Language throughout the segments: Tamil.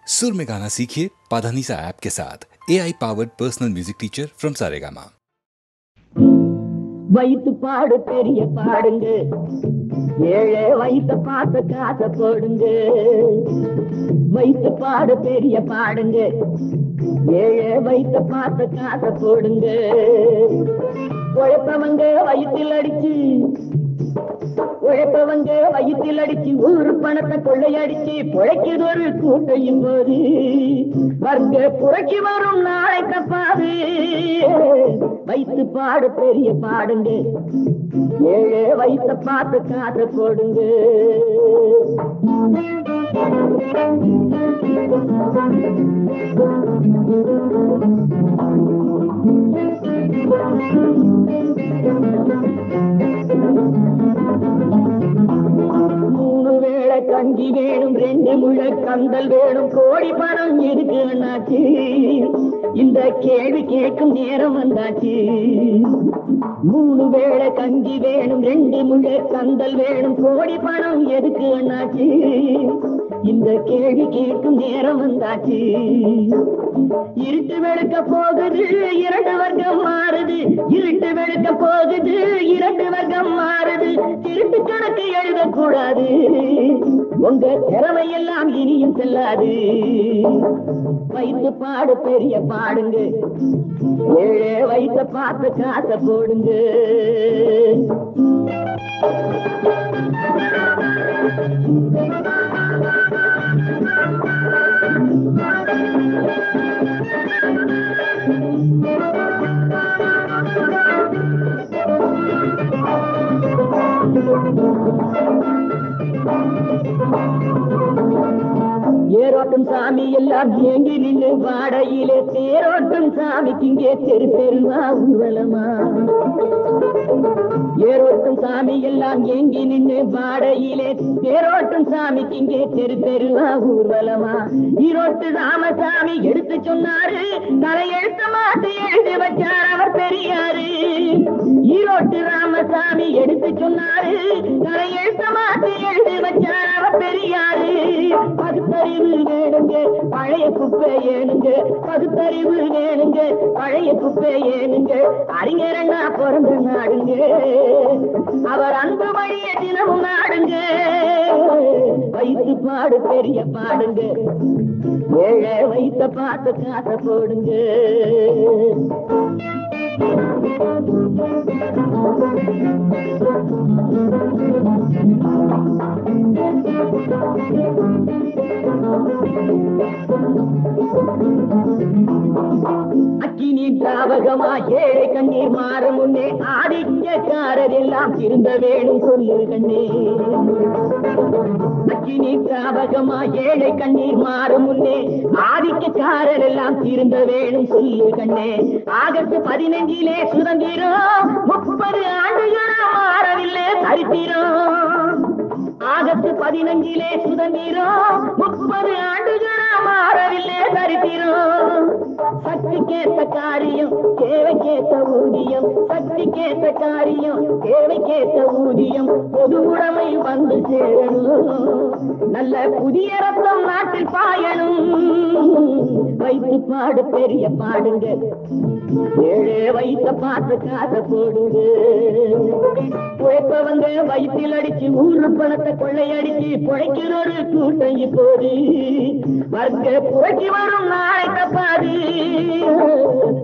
सुर में गाना सीखिए पाधानीसा ऐप के साथ AI powered personal music teacher from Saregama. வைத்து பாடு பெரிய பாடுங்க, ஏழை வைத்த பார்த்து காசை போடுங்க. வைத்து பாடு பெரிய பாடுங்க, ஏழை வைத்த பார்த்து காசை போடுங்க. உழைப்பவங்க வயிற்றில் அடிச்சு, உழைப்பவங்க வயிற்றில் அடிச்சு ஊரு பணத்தை கொள்ளையடிச்சு பொழைக்கிறது ஒரு கூட்டையும் போது வர்க்க புறக்கி வரும் நாளை தப்பாது. வைத்து பாடு பெரிய பாடுங்க, ஏழை வைத்த பார்த்து காசை போடுங்க. கஞ்சி வேணும், 2 முழ கந்தல் வேணும், கோடி பணம் இருக்கு அண்ணாச்சி. இந்த கேள்வி கேட்கும் நேரம் வந்தாச்சு. 3 வேளை கஞ்சி வேணும், 2 முழ கந்தல் வேணும், கோடி பணம் எதுக்கு அண்ணாச்சி. இந்த கேள்வி கேட்கும் நேரம் வந்தாச்சு. இருட்டு வெளுக்க போகுது, 2 வர்க்கம் மாறுது. இருட்டு வெளுக்க போகுது, 2 வர்க்கம் மாறுது. திருட்டு கணக்கு எழுதக்கூடாது, உங்க திறமை எல்லாம் இனியும் செல்லாது. வைத்து பாடு பெரிய பாடுங்க, ஏழை வைத்த பார்த்து காசை போடுங்க. ஏரோட்டும் சாமி எல்லாம் ஏங்கி நின்று வாடையிலே தேரோட்டும் சாமிக்கு இங்கே தெரு தெருவா ஊர்வலமா. ஏரோட்டும் சாமி எல்லாம் ஏங்கி நின்று வாடையிலே தேரோட்டும் சாமிக்கு இங்கே தெரு தெருவா ஊர்வலமா. ஈரோட்டு ராமசாமி எடுத்து சொன்னாரு, தலையெழுத்த மாட்டு எழுதி வச்சார் அவர் பெரியாரு. ஈரோட்டு ராமசாமி எடுத்து சொன்னாரு, தலையெழுத்த மாட்டு எழுதி வச்சார் அவர் பெரியாரு. பகுத்தறிவு வேணுங்க, பழைய குப்பை ஏனுங்க. பகுத்தறிவு வேணுங்க, பழைய குப்பை ஏனுங்க. அறிஞரண்ணா பிறந்த நாடுங்க, அவர் அன்பு வழிய தினமும் நாடுங்க. வைத்து பாடு பெரிய பாடுங்க, ஏழை வைத்த பார்த்து காசை போடுங்க. அக்கினி திராவகமா ஏழை கண்ணீர் மாறும் முன்னே ஆதிக்கக்காரர் எல்லாம் திருந்த வேணும் சொல்லு கண்ணே. அக்கினி திராவகமா ஏழை கண்ணீர் மாறும் முன்னே ஆதிக்கக்காரர் எல்லாம் திருந்த வேணும் சொல்லு கண்ணே. ஆகஸ்ட் 15 சுதந்திரம், 30 ஆண்டுகளா மாறவில்லை சரித்திரம். ஆகஸ்ட் 15 சுதந்திரம், 30 ஆண்டுகளா மாறவில்லை சரித்திரம். சக்திக்கேற்ற காரியம், தேவைக்கேற்ற ஊதியம். சக்திக்கேற்ற காரியம், தேவைக்கேற்ற ஊதியம். பொது உடைமை வந்து சேரணும், நல்ல புதிய ரத்தம் நாட்டில் பாயணும். வைத்து பாடு பெரிய பாடுங்க, ஏழை வைத்த பார்த்து காசை போடுங்க. உழைப்பவங்க வயிற்றில் அடிச்சு ஊரு பணத்தை கொள்ளையடிச்சு பொழைக்கிற ஒரு கூட்டம் இப்போது வர்க்க புரட்சி வரும் நாளை தப்பாது.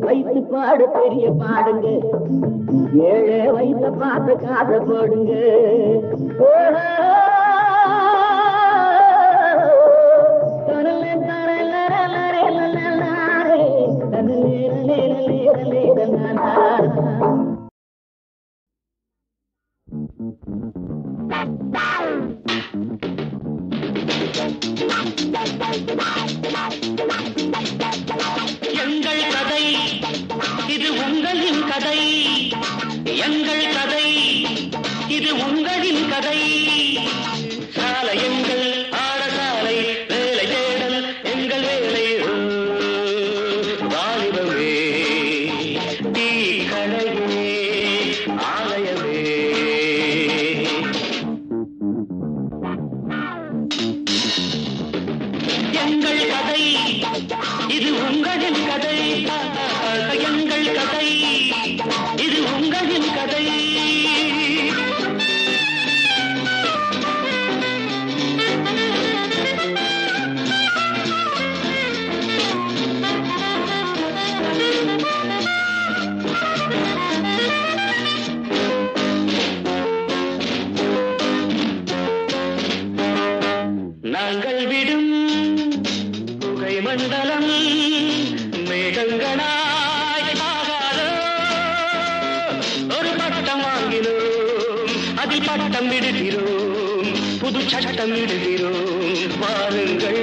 வைத்து பாடு பெரிய பாடுங்க, ஏழை வைத்த பார்த்து காசை போடுங்க. எங்கள் கதை இது உங்களின் கதை, எங்கள் கதை இது உங்களின் கதை. சாலை எங்கள் ஆடசாலை, வேலை தேடல் எங்கள் வேலை. வாலிபமே தீ கடையே ஆலயமே. எங்கள் எங்கள் கதை இது உங்களின் கதை, எங்கள் கதை இது உங்களின் கதை. நாங்கள் விடும் புகை மண்டலம் மேகங்களாய் ஆகாதோ, ஒரு பட்டம் வாங்கினோம் அதில் பட்டம் விடுகிறோம், புது சட்டம் விடுகிறோம், வாருங்கள்.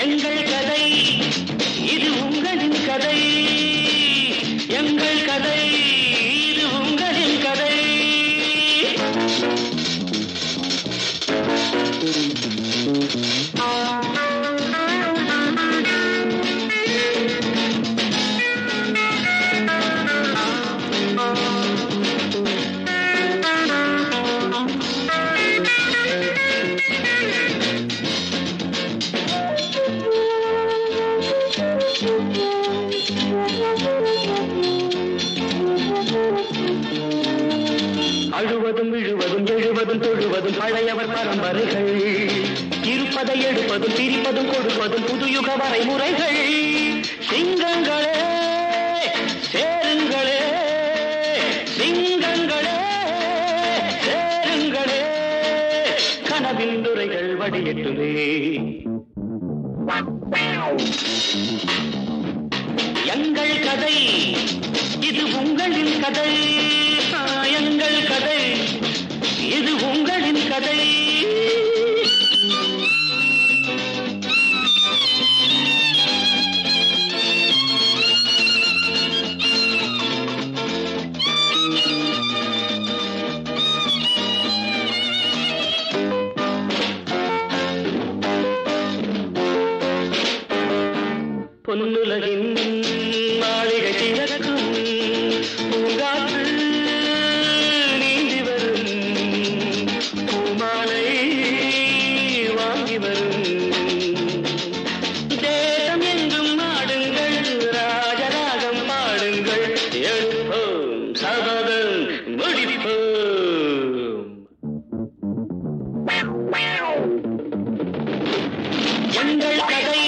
எங்கள் கதை இது உங்களின் கதை, எங்கள் கதை இது உங்களின் கதை. அழுவதும் விழுவதும் எழுவதும் தொழுவதும் பழையவர் பரம்பரைகள், இருப்பதை எடுப்பதும் பிரிப்பதும் கொடுப்பதும் புதுயுக வரைமுறைகள். சிங்கங்களே சேருங்களே, சிங்கங்களே சேருங்களே, கனவின் துறைகள் வடியட்டுமே. எங்கள் கதை இது உங்களின் கதை, எங்கள் கதை இது உங்களின் கதை. பொன்னுலகின் மாளிகை திறக்கும் பூங்காற்று நீந்தி வரும், பூமாலை வாங்கி வரும். தேசம் எங்கும் நாடுங்கள், ராஜராகம் பாடுங்கள், எழுப்போம் சபதம் முடிப்போம். எங்கள் கதை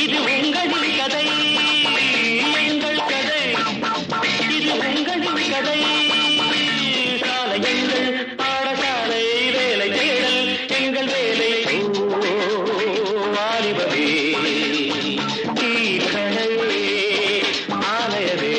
இது உங்களின் கதை, எங்கள் கதை இது உங்களின் கதை. சாலையங்கள் பாடசாலை வேலை தேடல் எங்கள் வேலை, வாலிபவே தீக்கடை ஆலயவே.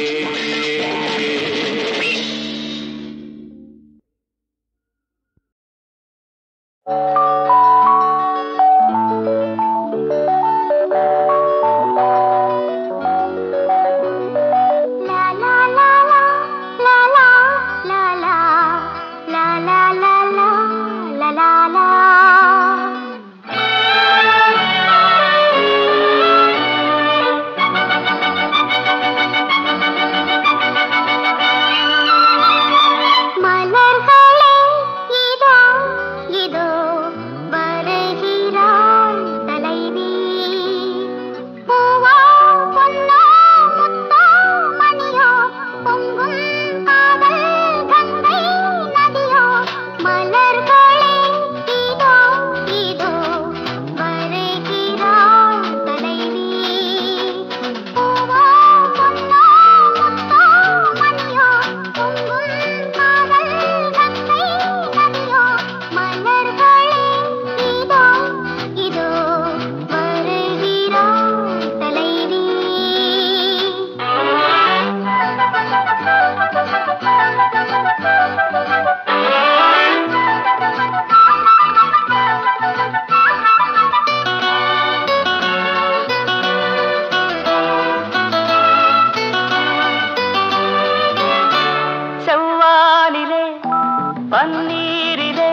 பன்னீரிலே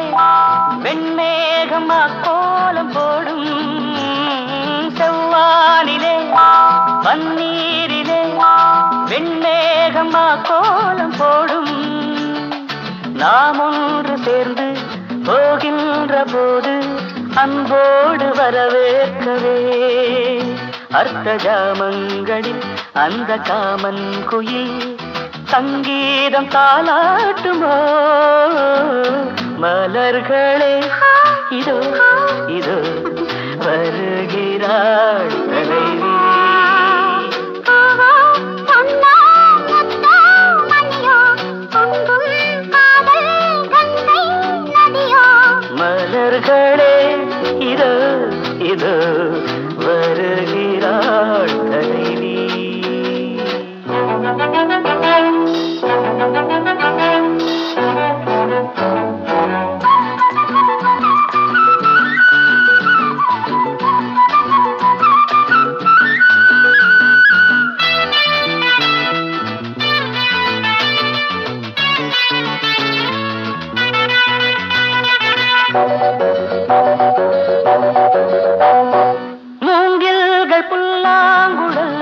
வெண்மேகமா கோலம் போடும், செவ்வானிலே பன்னீரிலே வெண்மேகமா கோலம் போடும். நாம் ஒன்று சேர்ந்து போகின்ற போது அன்போடு வரவேற்கவே அர்த்த ஜாமங்களில் அந்த காமன் குயில் சங்கீதம் தாலாட்டுமோ மலர்களே இதோ இதோ வருகிறாள் தலைவி மலர்களே இதோ இதோ வருகிறாள் தலைவி மூங்கில்கள் புல்லாங்குழல்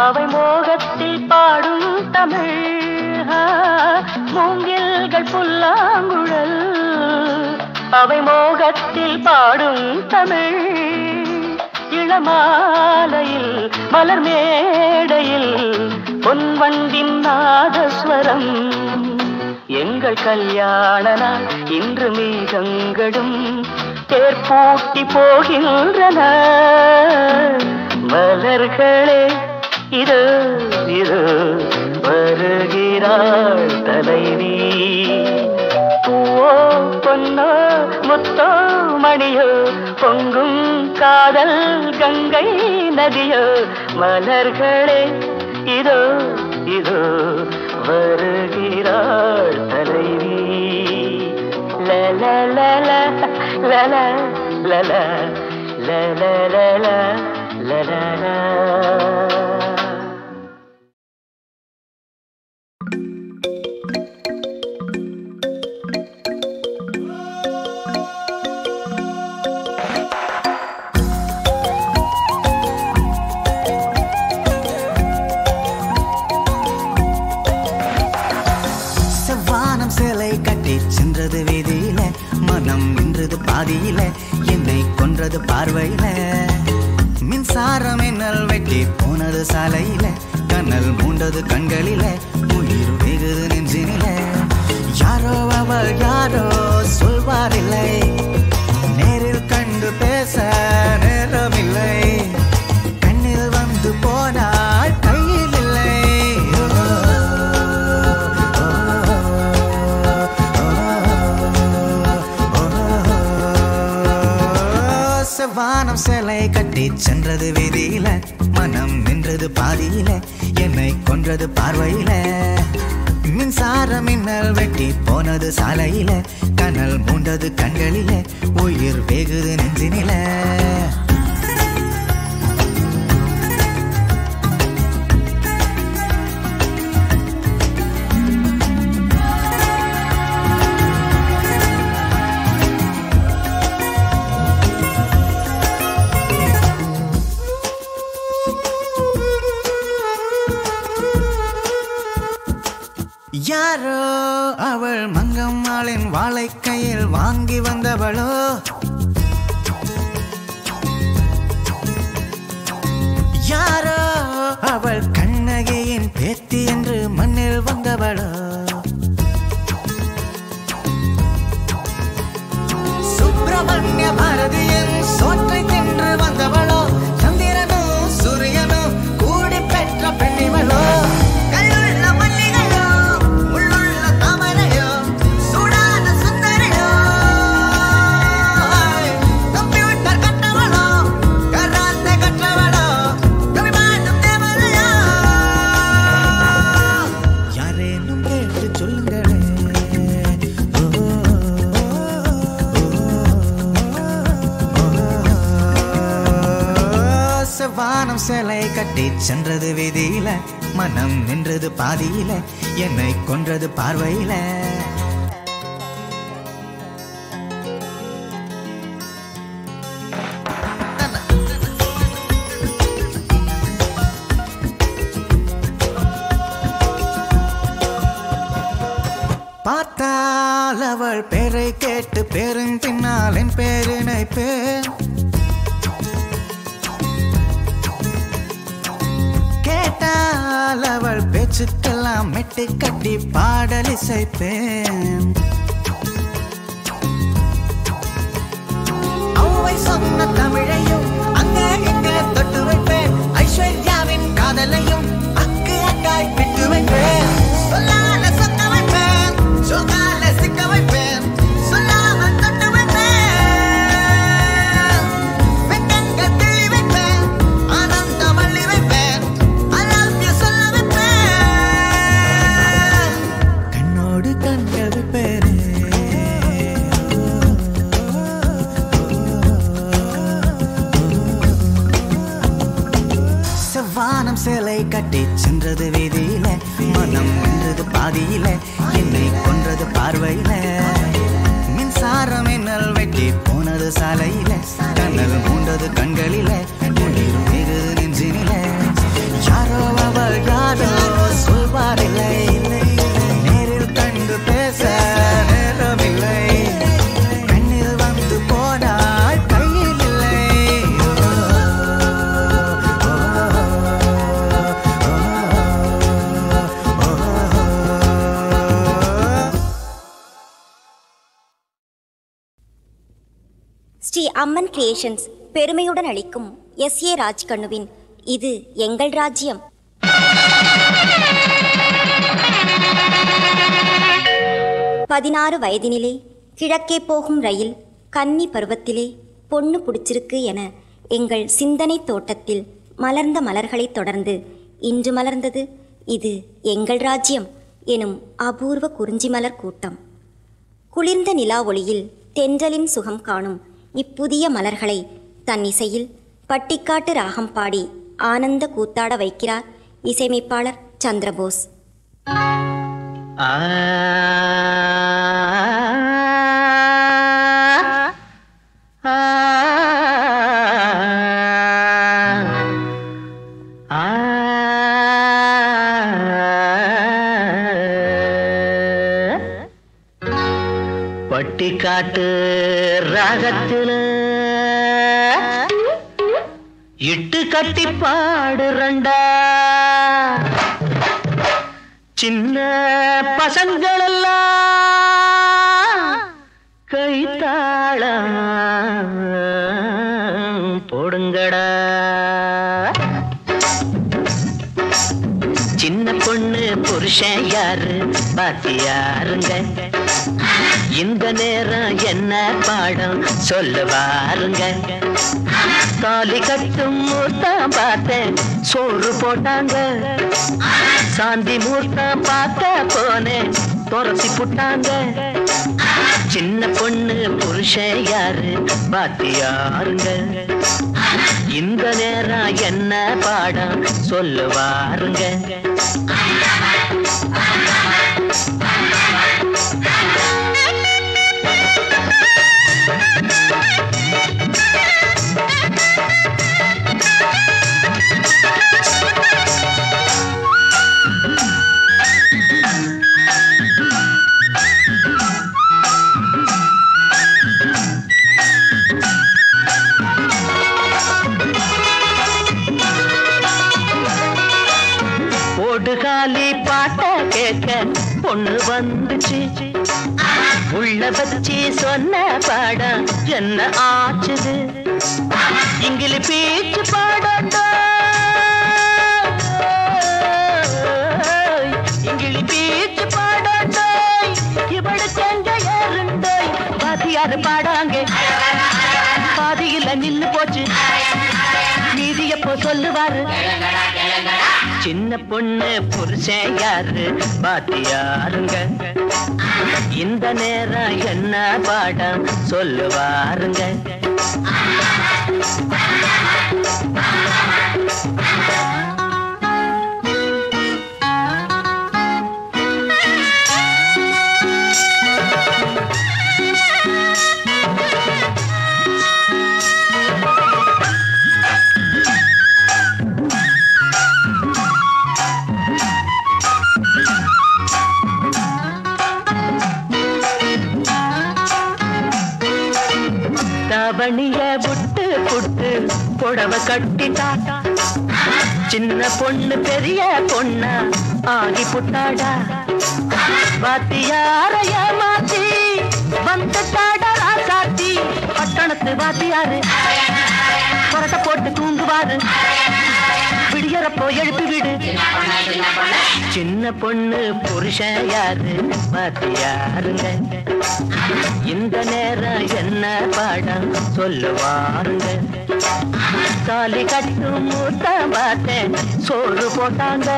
அவை மோகத்தில் பாடும் தமிழ் மூங்கில்கள் புல்லாங்குழல் அவை மோகத்தில் பாடும் தமிழ் இளமாலையில் மலர் மேடையில் பொன்வண்டின் நாதஸ்வரம் எங்கள் கல்யாண நாள் இன்று மேகங்களும் தேர்பூட்டி போகின்றன மலர்களே இதோ இதோ வருகிறாள் தலைவி பூவோ பொன்னோ முத்தோ மணியோ பொங்கும் காதல் கங்கை நதியோ மலர்களே இதோ இதோ வருகிறாள் தலைவி லல லல லல லல லல லல லல சென்றது வீதியில மனம் நின்றது பாதியில என்னை கொன்றது பார்வையில மின்சாரம் என்னல் வெட்டி போனது சாலையில கண்ணல் மூண்டது கண்களில உயிர் வெகுது நெஞ்சினில யாரோ அவள் யாரோ சொல்வாரில்லை நேரில் கண்டு பேச நேரமில்லை கண்ணில் வந்து போனாள் கையில் இல்லை வானம் சேலை கட்டி சென்றது வீதியில மனம் நின்றது பாதியில என்னை கொன்றது பார்வையில மின்சாரம் மின்னல் வெட்டி போனது சாலையில கனல் மூண்டது கண்களில உயிர் வெகுது நெஞ்சினில யாரோ அவள் மங்கம்மாளின் வாழை கையில் வாங்கி வந்தவளோ யாரோ அவள் கண்ணகியின் பேத்தி என்று மண்ணில் வந்தவளோ சுப்பிரமணிய பாரதியின் சோற்றை தின்று வந்தவளோ சந்திரனும் சூரியனும் கூடி பெற்ற பெண்ணிவளோ வானம் சேலை கட்டி சென்றது வீதியில மனம் நின்றது பாதியில என்னை கொன்றது பார்வையில கேட்டால் அவள் பேரை கேட்டு பேரின் பின்னால் என் பேரினை பேர் கேட்டால் அவள் பேச்சுக்கெல்லாம் மெட்டு கட்டி பாடல் இசைப்பேன் அவ்வை சொன்ன தமிழையும் அங்க இங்க தொட்டு வைப்பேன் ஐஸ்வர்யாவின் காதலையும் அக்கு அக்காய் விட்டு வைப்பேன் சொல்லால சொக்க வைப்பேன் சொல்லால சிக்க வைப்பேன் சொல்லாம தொட்டு வைப்பேன் வெக்கங்க கிள்ளி வைப்பேன் ஆனந்தம் அள்ளி வைப்பேன் அலாமிய சொல்ல வைப்பேன் கண்ணோடு கண்கள் வைப்பேன் வானம் சேலை கட்டி சென்றது வீதியில மனம் வென்றது பாதியில என்னை கொன்றது பார்வையில மின்சாரம் மின்னல் வெட்டி போனது சாலையில கண்ணல் மூண்டது கண்களில உயிர் மிகுது நெஞ்சினில யாரோ அவள் யாரோ சொல்வாரில்லை நேரில் கண்டு பேச நேரமில்லை கண்ணில் வந்து போனாள் கையில் இல்லை ஸ்ரீ அம்மன் கிரியேஷன்ஸ் பெருமையுடன் அளிக்கும் எஸ்.ஏ. ராஜ்கண்ணுவின் இது எங்கள் ராஜ்யம். 16 வயதினிலே கிழக்கே போகும் ரயில் கன்னி பருவத்திலே பொண்ணு பிடிச்சிருக்கு என எங்கள் சிந்தனை தோட்டத்தில் மலர்ந்த மலர்களைத் தொடர்ந்து இன்று மலர்ந்தது இது எங்கள் ராஜ்யம் எனும் அபூர்வ குறிஞ்சி மலர் கூட்டம். குளிர்ந்த நிலா ஒளியில் தென்றலின் சுகம் காணும் இப்புதிய மலர்களை தன் இசையில் பட்டிக்காட்டு ராகம் பாடி ஆனந்த கூத்தாட வைக்கிறார் இசையமைப்பாளர் சந்திரபோஸ். பட்டிக்காட்டு ராகத்துல இட்டு கட்டி பாடுறண்டா சின்ன பசங்களெல்லாம் கைத்தாளம் போடுங்கடா சின்ன பொண்ணு புருஷன் யாரு பாத்தியாருங்க இந்த நேரம் என்ன பாடம் சொல்லுவாருங்க தாலி கட்டும் மூர்த்தம் பார்த்தேன் சோறு போட்டாங்க சாந்தி மூர்த்தம் பார்த்த போனேன் துரசி புட்டாங்க சின்ன பொண்ணு புருஷன் யாரு பாத்தியாருங்க இந்த நேரம் என்ன பாடம் சொல்லுவாருங்க காலி பாட்ட கேட்க பொண்ணு வந்துச்சு உள்ள வச்சு சொன்ன பாடம் என்ன ஆச்சுது இங்கிலி பீச்சு பாடட்டோ இங்கிலி பீச்சு பாடட்டோ இவடு செஞ்ச ஏறுண்டோ பாதியாரு பாடாங்க பாதியில நின்னு போச்சு மீதி எப்போ சொல்லுவாரு சின்ன பொண்ணு புருஷன் யாரு பாத்தியாருங்க இந்த நேரம் என்ன பாடம் சொல்லுவாருங்க தாவணிய புட்டு புட்டு புடவை கட்டிட்டாட்டா சின்ன பொண்ணு பெரிய பொண்ணா ஆகி புட்டாடா வாத்தியாரைய மாத்தி வந்துட்டாடா ராசாத்தி பட்டணத்து வாத்தியாரு புரட்ட போட்டு தூங்குவாரு விடியறப்போ எழுப்பி விடு சின்ன பொண்ணு புருஷன் யாரு வாத்தியாருங்க இந்த நேரம் என்ன பாடம் சொல்லுவாருங்க தாலி கட்டும் மூர்த்தம் பார்த்தேன் சோறு போட்டாங்க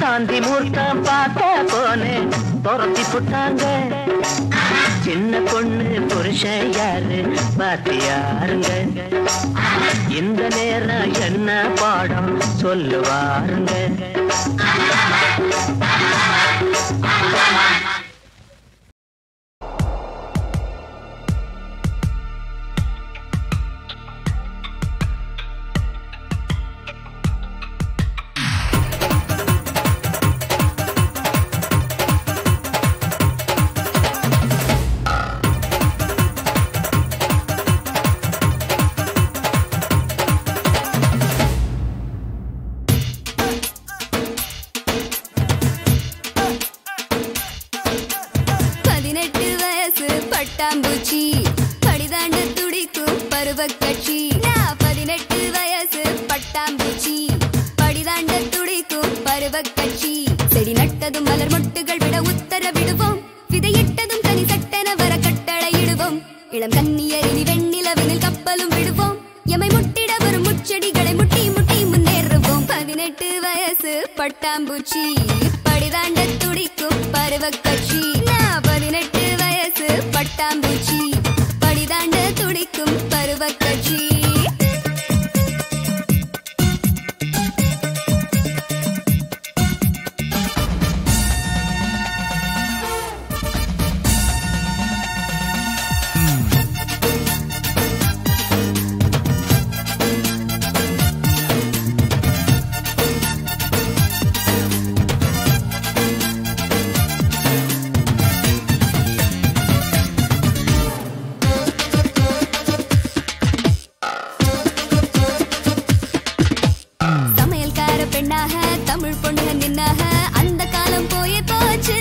சாந்தி மூர்த்தம் பார்க்க போனேன் துரத்தி போட்டாங்க சின்ன பொண்ணு புருஷன் யாரு வாத்தியாருங்க இந்த நேரம் என்ன பாடம் சொல்லுவாருங்க பட்டாம்பூச்சி படிதாண்ட துடிக்கும் பருவக்கட்சி 18 வயசு பட்டாம்பூச்சி படிதாண்ட துடிக்கும் பருவக்கட்சி செடி நட்டதும் மலர் மொட்டுகள் விட உத்தரவிடுவோம் விதையிட்டதும் தனி சட்டென வர கட்டளையிடுவோம் இளம் கன்னியரினி வெண்ணிலவினில் கப்பலும் விடுவோம் எமை முட்டிட வரும் முச்செடிகளை முட்டி முட்டி முன்னேறுவோம் 18 வயசு பட்டாம்பூச்சி படிதாண்ட துடிக்கும் பருவக்கட்சி 18 வயசு பட்டாம்பூச்சி படிதாண்ட துடிக்கும் பருவக்கட்சி தமிழ் பொண்ணுங்க நின்னாக அந்த காலம் போயே போச்சு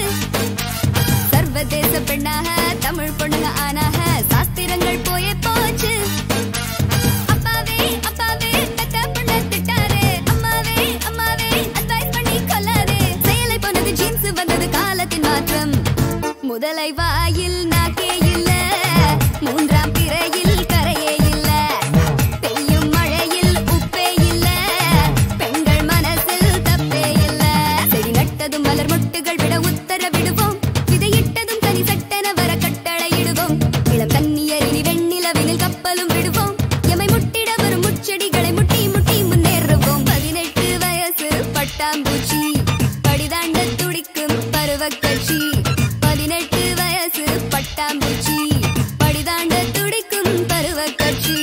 சர்வதேச பெண்ணாக தமிழ் பொண்ணுங்க ஆனாக சாஸ்திரங்கள் போயே போச்சு அப்பாவே அப்பாவே தட்ட பொண்ண திட்டாரே அம்மாவே அம்மாவே அட்வைஸ் பண்ணி கொல்லாதே செயலை போனது ஜீன்ஸ் வந்தது காலத்தின் மாற்றம் முதலை வாயில் நாக்கே இல்ல மூன்றாம் பிறையில் கரையே இல்ல பெய்யும் மழையில் உப்பே இல்ல பெண்கள் மனசில் தப்பே இல்ல செடி நட்டதும் மலர் மொட்டுகள் விட உத்தரவிடுவோம் விதையிட்டதும் தனி சட்டென வர கட்டளையிடுவோம் இளம் கன்னியரினி வெண்ணிலவினில் கப்பலும் விடுவோம் எமை முட்டிட வரும் முச்செடிகளை முட்டி முட்டி முன்னேறுவோம் 18 வயசு பட்டாம்பூச்சி படிதாண்ட துடிக்கும் பருவக்கட்சி 18 வயசு பட்டாம்பூச்சி படிதாண்ட துடிக்கும் பருவக்கட்சி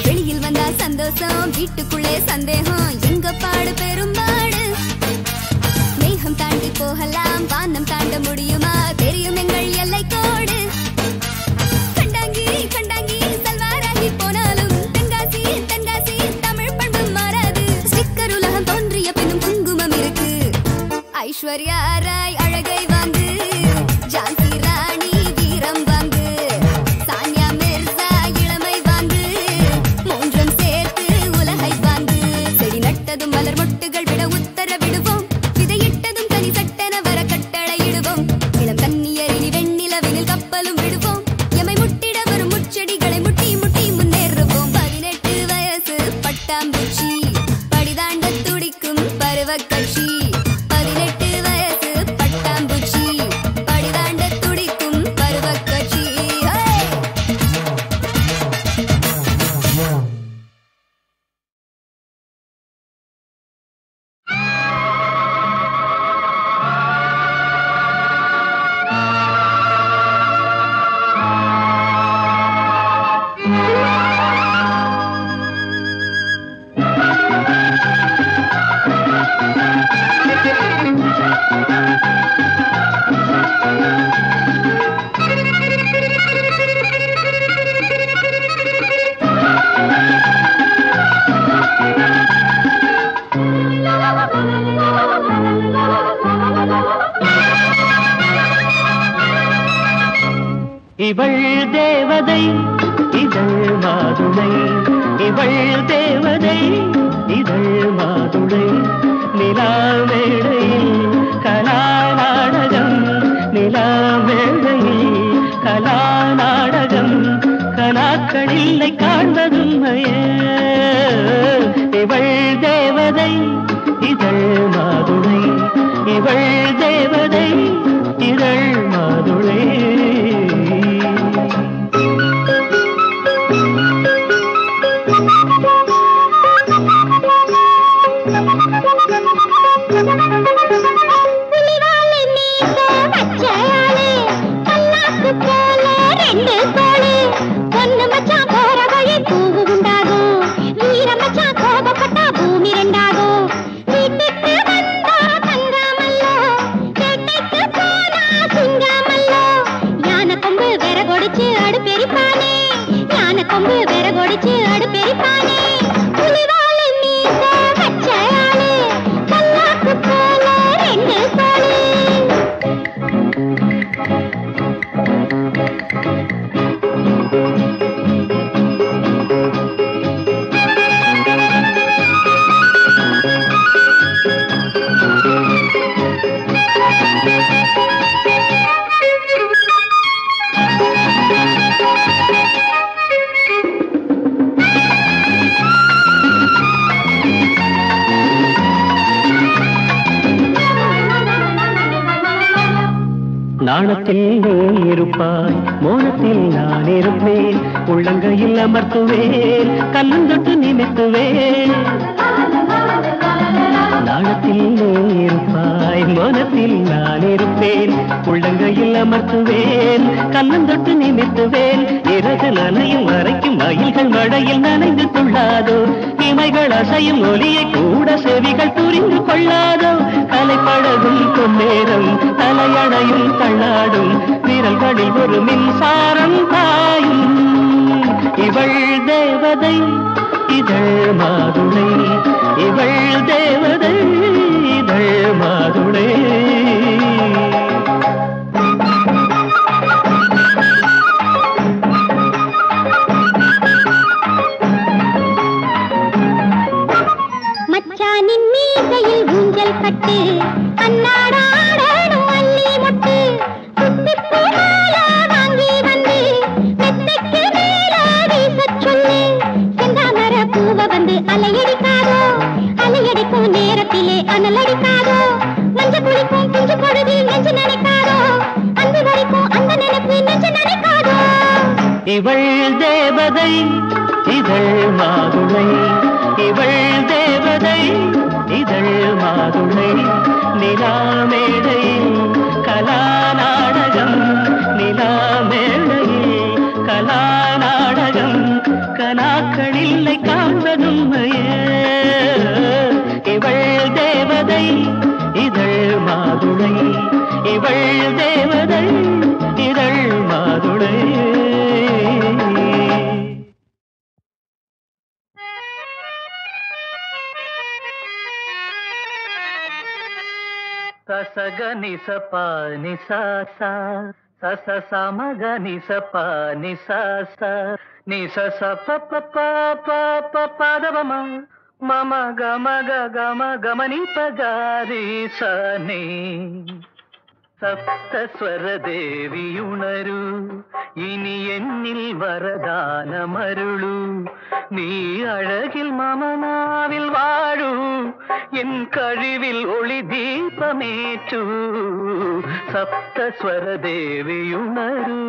வெளியில் வந்தா சந்தோஷம் வீட்டுக்குள்ளே சந்தேகம் எங்க பாடு பெரும்பாடு மேகம் தாண்டி போகலாம் வானம் தாண்ட முடியுமா தெரியும் எங்கள் எல்லை கோடு கண்டாங்கி கண்டாங்கி சல்வாராகி போனாலும் தென்காசி தென்காசி தமிழ் பண்பு மாறாது ஸ்டிக்கர் உலகம் தோன்றிய பின்னும் குங்குமம் இருக்கு ஐஸ்வர்யா ராய் அழகை வாங்கு ஜான்சி ராணி வீரம் வாங்கு சானியா மிர்சா இளமை வாங்கு மூன்றும் சேர்த்து உலகை வாங்கு செடி நட்டதும் மலர் மொட்டுகள் விட உத்தரவிடுவோம் விதையிட்டதும் தனி சட்டென வர கட்டளையிடுவோம் இளம் கன்னியரினி வெண்ணிலவினில் கப்பலும் விடுவோம் எமை முட்டிட வரும் முச்செடிகளை முட்டி முட்டி முன்னேறுவோம் 18 வயசு பட்டாம்பூச்சி படிதாண்ட துடிக்கும் பருவக்கட்சி 18 வயசு பட்டாம்பூச்சி படிதாண்ட இவள் தேவதை இதழ் மாதுளை, இவள் தேவதை இதழ் மாதுளை. நிலா மேடையில் கலா நாடகம், நிலா மேடையில் கலா நாடகம். கலாக்களில்லை காண்பதுமையே. இவள் தேவதை இதழ் மாதுளை, இவள் தேவதை இதழ் மாதுளை. நாணத்தில் நீ இருப்பாய், மோனத்தில் நான் இருப்பேன். உள்ளங்கையில் அமர்த்துவேன், கண்ணந்தொட்டு நிமித்துவேன். நாணத்தில் நீ இருப்பாய், மோனத்தில் நான் இருப்பேன். உள்ளங்கையில் அமர்த்துவேன், கண்ணந்தொட்டு நிமித்துவேன். இறகு நனையும் வரைக்கும் மயில்கள் மழையில் நனைந்து கொள்ளாதோ. இமைகள் அசையும் ஒலியை கூட செவிகள் புரிந்து கொள்ளாதோ. கலைப்பழகும் பொன்னேரம் தலையணையும் தள்ளாடும். விரல்களில் ஒரு மின்சாரம் பாயும். இவள் தேவதை இதழ் மாதுளை, இவள் தேவதை இதழ் மாதுளை. மச்சானின் மீசையில் ஊஞ்சல் கட்டு, அன்னாடாடணும் அள்ளி மொட்டு. குத்திப்பூ மாலை வாங்கி வந்து மெத்தைக்கு மேல வீசச் சொல்லு. செந்தாமர பூவை வந்து அலையடிக்காதோ, அலையடிக்கும் நேரத்திலே அனலடிக்காதோ. மஞ்ச குளிக்கும் குஞ்சு பொழுது நெஞ்சு நினைக்காதோ, அன்பு வரைக்கும் அந்த நினைப்பு நெஞ்சு நினைக்காதோ. இவள் தேவதை இதழ் மாதுளை, இவள் தேவதை இதழ் மாதுளை. நிலா மேடையில் கலா நாடகம், நிலா மேடையில் கலா நாடகம். கனாக்களில்லை காண்பதுமையே. இவள் தேவதை இதழ் மாதுளை, இவள் தேவதை இதழ் மாதுளை. சசக நிசப நிசச சச சமக நிசப நிசச நிசச ப பதவம மம கம கம கமனி பகாரி சனே. സപ്തസ്വര ദേവിയുണരൂ ഇനി എന്നിൽ വരദാനമരുളൂ. നീ അഴകിൽ മമനാവിൽ വാഴൂ, എൻ കഴിവിൽ ഒളി ദീപമേറ്റൂ. സപ്തസ്വര ദേവിയുണരൂ.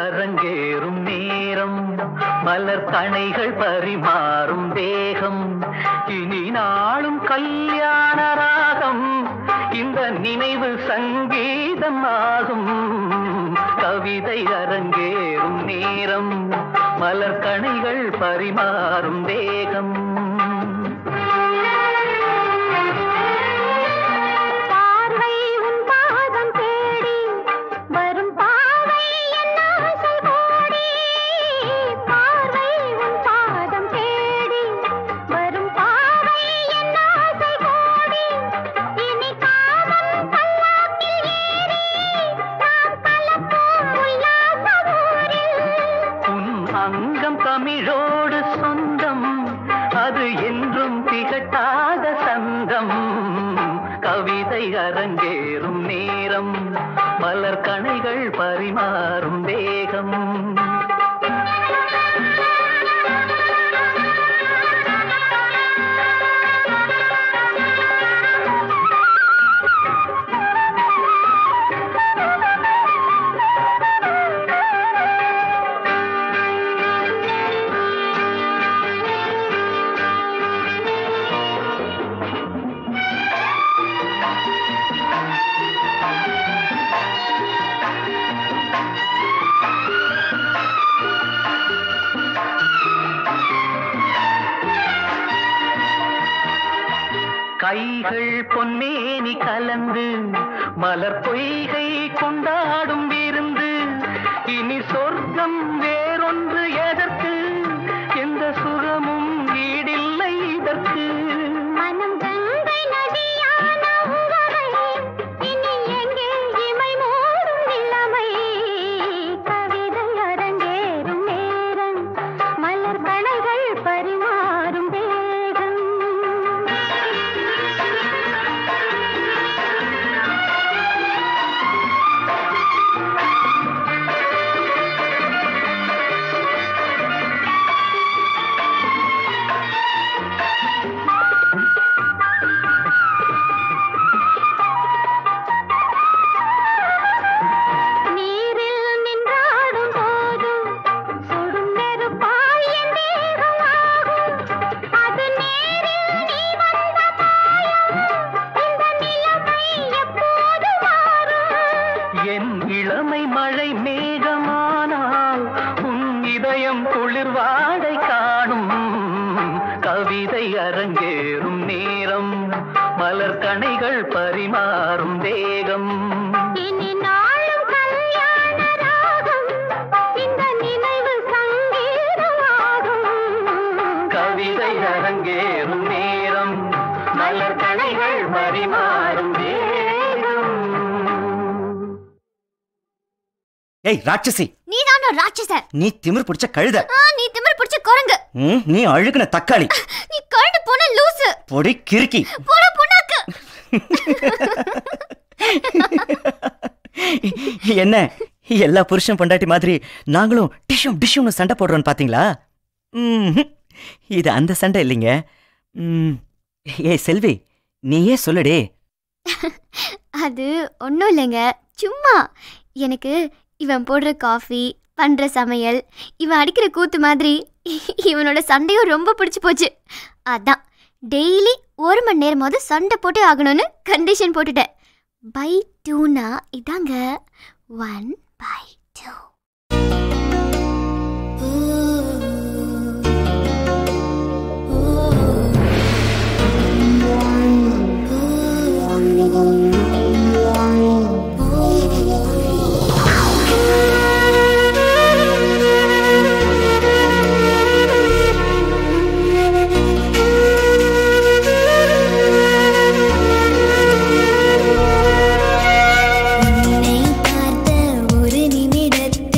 அரங்கேறும் நேரம், மலர் கணைகள் பரிமாறும் தேகம். இனி நாளும் கல்யாண ராகம், இந்த நினைவு சங்கீதம் ஆகும். கவிதை அரங்கேறும் நேரம் மலர் கணைகள் பரிமாறும் தேகம் தமிழோடு சொந்தம் அது என்றும் திகட்டாத சந்தம் கவிதை அரங்கேறும் நேரம் மலர் கணைகள் பரிமாறும் தேகம் கைகள் பொன்மேனி கலந்து மலர் பொய்கை கொண்டாடும் விருந்து இனி சொர்க்கம் வேறொன்று எதற்கு எந்த சுரமும் ஈடில்லை இதற்கு மனம் கங்கை நதியான உறவை இனி எங்கே இமை மூடும் நிலைமை கவிதை அரங்கேறும் நேரம் மலர் கணைகள் பரிமாறும் தேகம் இளமை மழை மேகமானால் உன் இதயம் குளிர்வாடை காணும் கவிதை அரங்கேறும் நேரம் மலர் கணைகள் பரிமாறும் தேகம் இனி நாளும் கல்யாண ராகம் இந்த நினைவு சங்கீதமாகும் கவிதை அரங்கேறும் நேரம் மலர் கணைகள் பரிமாறும் ஏய் ராட்சசி, நீதான் ராட்சச. நீ திமிர் பிடிச்ச கழுத. நீ திமிர் பிடிச்ச குரங்கு. நீ அழுகுன தக்காளி. நீ கழுது போன லூசு. பொடி கிறுக்கி. போட புண்ணாக்கு. என்ன எல்லா புருஷன் பொண்டாட்டி மாதிரி நாங்களும் டிஷ்யூம் டிஷ்யூம்னு சண்டை போடுறோன்னு பாத்தீங்களா? இது அந்த சண்டை இல்லைங்க. ஏய் செல்வி, நீயே சொல்லுடே. அது ஒன்றும் இல்லைங்க, சும்மா எனக்கு இவன் போடுற காஃபி, பண்ணுற சமையல், இவன் அடிக்கிற கூத்து மாதிரி இவனோட சண்டையும் ரொம்ப பிடிச்சி போச்சு. அதான் டெய்லி 1 மணி நேரமாவது சண்டை போட்டே ஆகணும்னு கண்டிஷன் போட்டுட்டேன். பை 2னா இதாங்க 1/2. உன்னை பார்த்த ஒரு நிமிடத்தில்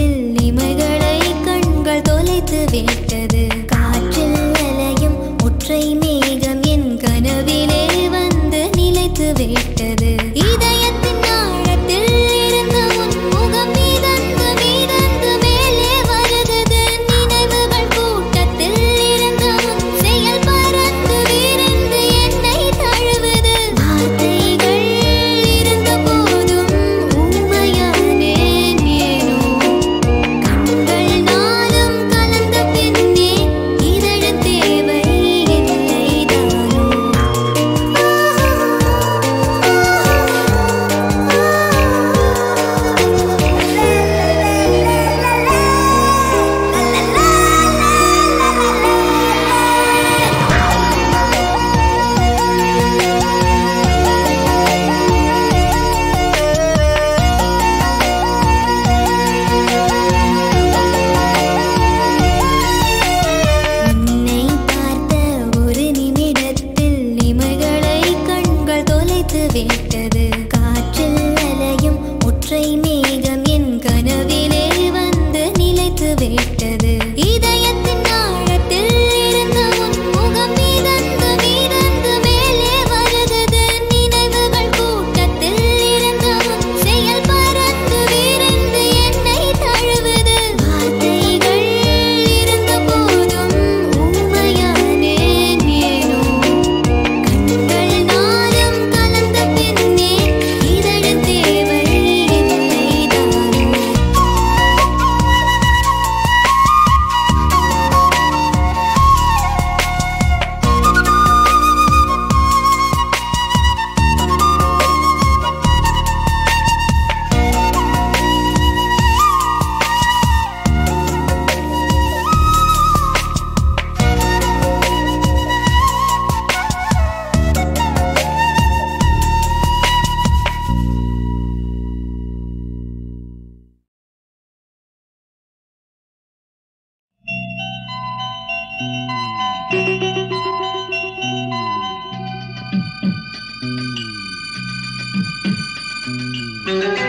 La la la la la la la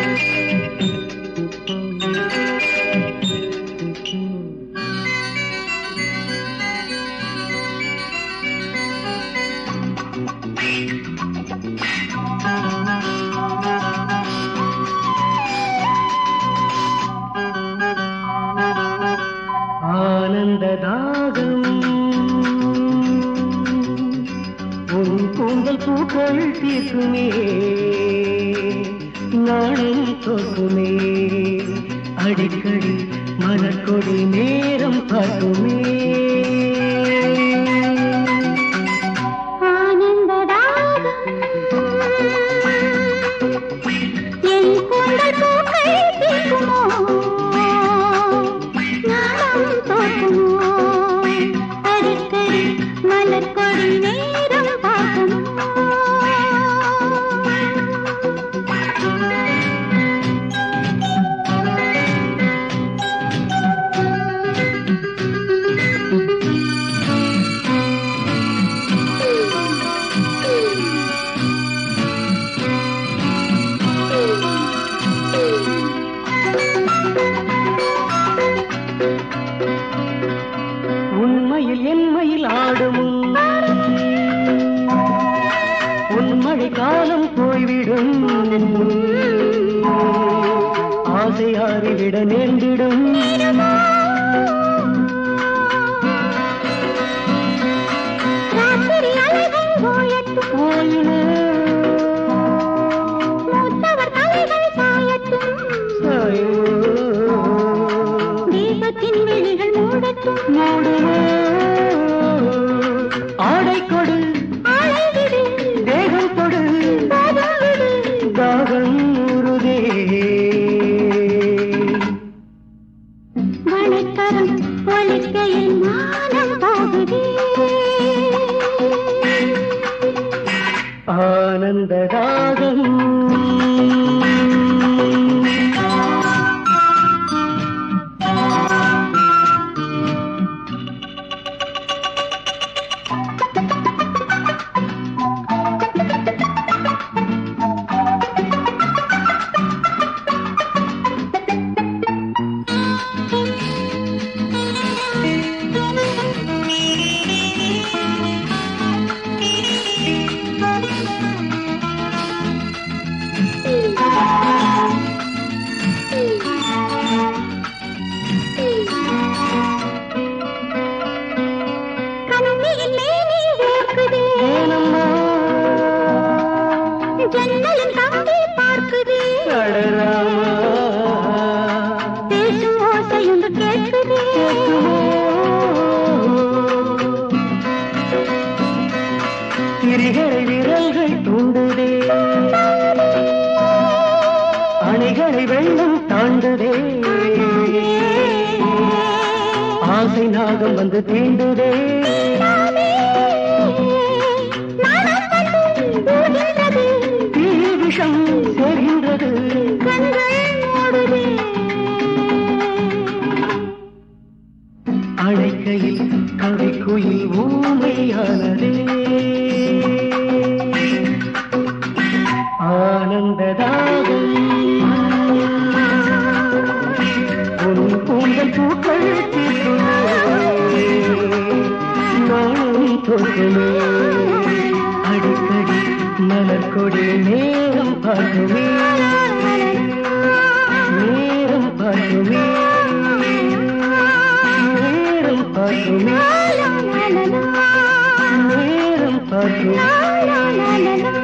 la la la la.